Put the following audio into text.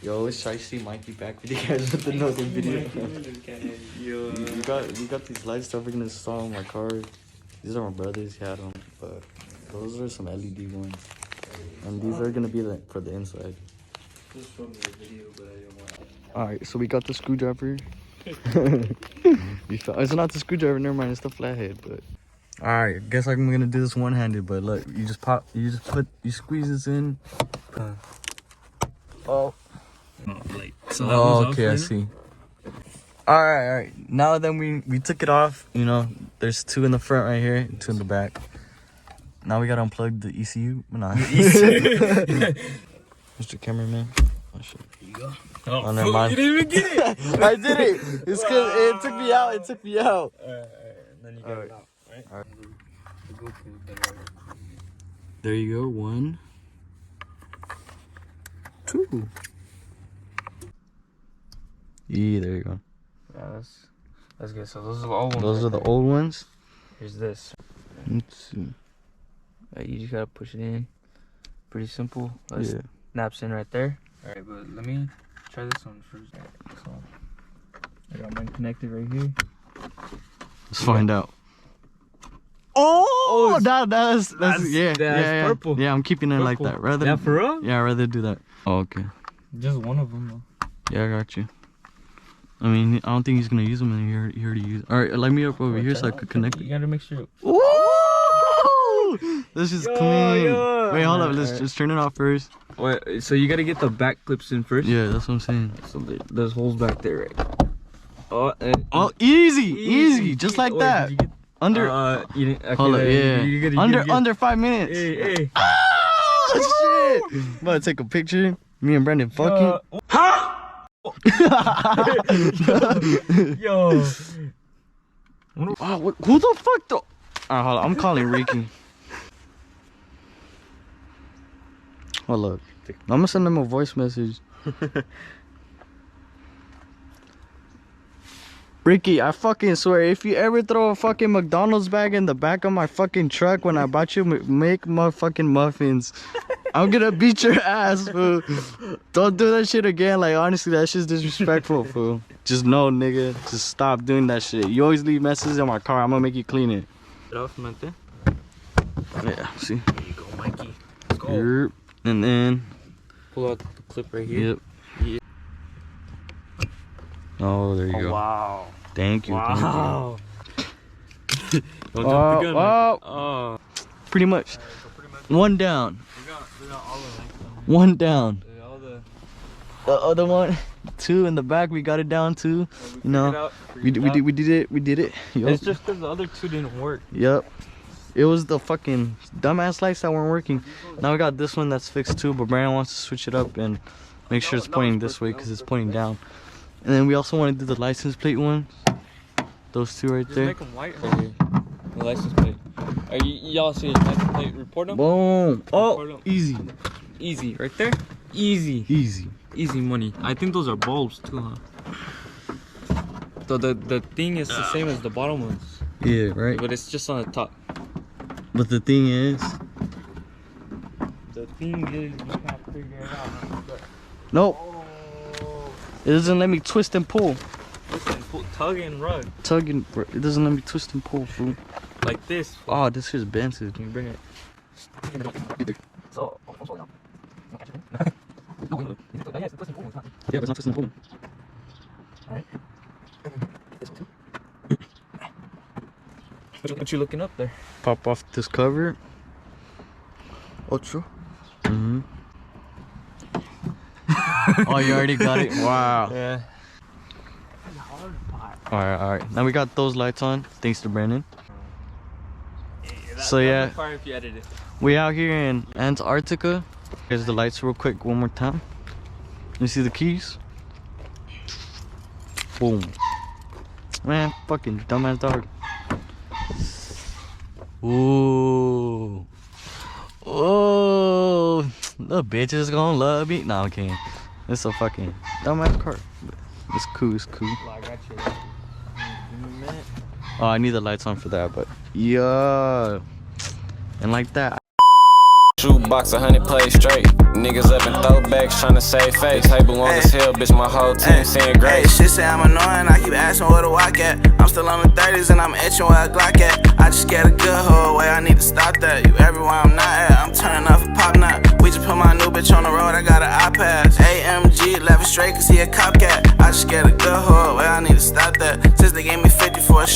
Yo, it's Shiesty Mikey back with you guys with another video. we got these lights that we're gonna install on my car. These are my brothers, he had them, but those are some LED ones. And these are gonna be for the inside. Just showed me a video, but I didn't want to. Alright, so we got the screwdriver. It's not the screwdriver, never mind, it's the flathead, but. Alright, guess I'm gonna do this one-handed, but look, you squeeze this in. Oh. So that was okay, I see. Alright. Now then we took it off, you know, there's two in the front right here, two in the back. Now we gotta unplug the ECU. Nah. Mr. Cameraman. Oh shit. Here you go. Oh, never mind. You didn't even get it. I did it. It's cause it took me out. It took me out. Alright. Then you got it out, right? Alright. Right. There you go. 1, 2. Yeah, there you go. Yeah, that's good. So those are the old ones. Those are the old ones. Here's this. Let's see. You just gotta push it in. Pretty simple. Yeah. Snaps in right there. Alright, but let me try this one first. So I got mine connected right here. Let's find out. Oh, that's purple. Yeah, I'm keeping it like that. Rather. Yeah, for real? Yeah, I'd rather do that. Oh, okay. Just one of them though. Yeah, I got you. I mean, I don't think he's gonna use them in here. He already used. All right, light me up over here so I could connect it. You gotta make sure. Woo! This is clean. Wait, hold up. Let's just turn it off first. Wait, so you gotta get the back clips in first? Yeah, that's what I'm saying. So there's holes back there, right? Oh, easy, just like that. Under. You didn't, okay, hold up, yeah. Under 5 minutes. Hey. Oh shit! I'm about to take a picture. Me and Brandon fucking. Huh? Yo. Wow, who the fuck though? Alright, hold on. I'm calling Ricky. Hold up. I'm gonna send him a voice message. Ricky, I fucking swear, if you ever throw a fucking McDonald's bag in the back of my fucking truck when I bought you make motherfucking muffins, I'm gonna beat your ass, fool. Don't do that shit again. Like, honestly, that shit's disrespectful, fool. Just no, nigga. Just stop doing that shit. You always leave messes in my car. I'm gonna make you clean it. Get off, Mante. Yeah, see? There you go, Mikey. Let's go. Yep. And then Pull out the clip right here. Yep. Yeah. Oh, there you go. Wow. Thank you. Wow. Thank you. Don't jump the gun. Oh. Pretty much. Right, so pretty much One down. we got all the length on One down. here. All The other one, 2 in the back. We got it down too. You know, we did it. Yep. It's just because the other 2 didn't work. Yep. It was the fucking dumbass lights that weren't working. Now we got this one that's fixed too, but Brandon wants to switch it up and make sure it's pointing this way because it's pointing down. And then we also want to do the license plate ones. Those 2 right there. Just make them white right here. The license plate. Are y'all see the license plate? Report them. Boom. Oh, easy. Easy, right there. Easy. Easy money. I think those are bulbs too, huh? So the thing is the same as the bottom ones. Yeah, right. But it's just on the top. But the thing is, you can't figure it out. nope. It doesn't let me twist and pull. Tug and rug. It doesn't let me twist and pull, fool. Like this. Oh, this is expensive. Can you bring it? So. Yeah, it's not twisting and pulling. Alright. What you looking up there? Pop off this cover. Ocho. Mm-hmm. Oh, you already got it? Wow. Yeah. Alright. Now we got those lights on, thanks to Brandon. So yeah, If you edit it. we out here in Antarctica. Here's the lights real quick one more time. You see the keys? Boom. Man, fucking dumbass dog. Ooh. Oh, the bitch is gonna love me. Nah, I'm kidding. It's a fucking dumbass car. It's cool, Well, I got you. Give me a minute. Oh, I need the lights on for that, but yeah. And like that. Shoebox 100 plays straight. Niggas up in throwbacks tryna save face. Table long as hell, bitch. My whole team saying great. Shit say I'm annoying. I keep asking where the walk at. I'm still on the 30s and I'm itching where I Glock at. I just get a good whole way. I need to stop that. You everywhere I'm not at. I'm turning off a pop knot. We just put my new bitch on the road. I got an iPass. AMG, left straight 'cause he a cop cat. I just get a good whole way. I need to stop that. Since they gave me 50 for a show.